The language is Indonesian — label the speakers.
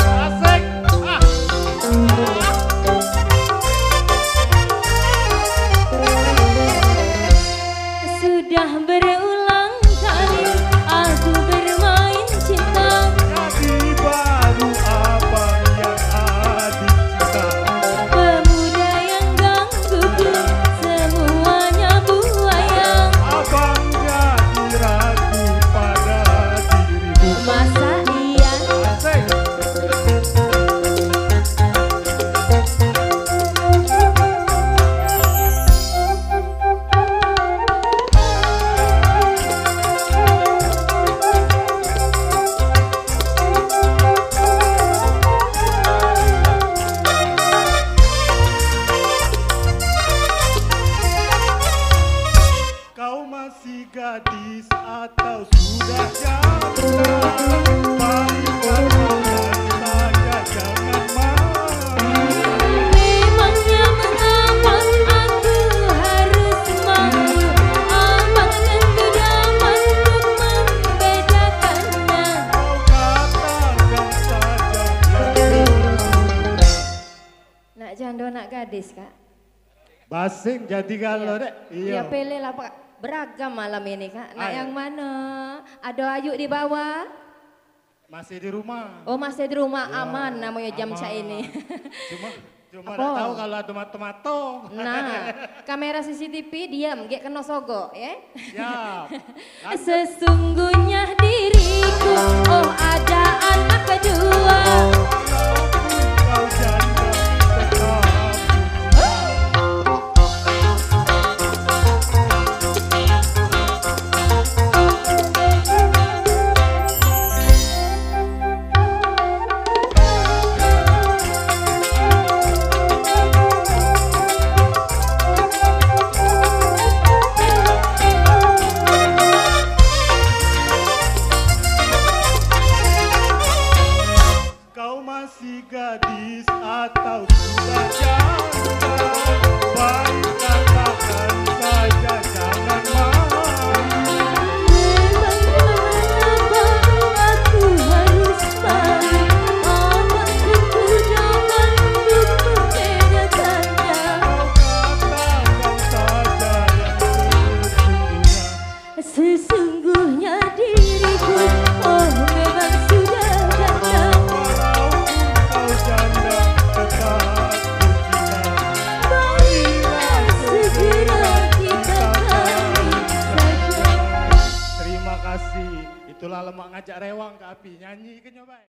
Speaker 1: Asik.
Speaker 2: Sudah berulang kali aku bermain cinta.
Speaker 1: Jadi baru abang yang adik cinta.
Speaker 2: Pemuda yang gangguku semuanya buaya.
Speaker 1: Abang jadi ragu pada dirimu.
Speaker 2: Masa iya?
Speaker 1: Asik. Kau masih gadis atau sudah janda? Baiklah saja, jangan malu.
Speaker 2: Memangnya mengapa aku harus malu? Abang tentu dapat untuk membedakannya.
Speaker 1: Kau katakan saja yang
Speaker 2: Nak janda nak gadis kak?
Speaker 1: basing jadi kalau dek.
Speaker 2: Ya pilih lah pak. Beragam malam ini kak. Nak
Speaker 1: Ayo.
Speaker 2: yang mana? Ada Ayu di bawah?
Speaker 1: Masih di rumah.
Speaker 2: Oh masih di rumah
Speaker 1: Ya,
Speaker 2: aman namanya jam
Speaker 1: aman.
Speaker 2: cak ini.
Speaker 1: Cuma
Speaker 2: Apa?
Speaker 1: nggak tahu kalau ada tomato.
Speaker 2: Nah, kamera CCTV diam, gak kena sogok ya.
Speaker 1: Siap.
Speaker 2: Sesungguhnya diriku, oh ada anak kedua.
Speaker 1: Walaupun kau janda tetap kau masih gadis atau sudah janda? Baik katakan saja, jangan malu.
Speaker 2: Memangnya mengapa aku harus malu? Abang tentu dapat untuk membedakannya.
Speaker 1: Kau katakan saja yang
Speaker 2: Sesungguhnya diriku, oh memang sudah janda.
Speaker 1: walaupun kau janda tetap kucinta.
Speaker 2: Baiklah segera kita kawin saja.
Speaker 1: Terima kasih. Itulah lemak ngajak rewang ke api nyanyi ke nyoba.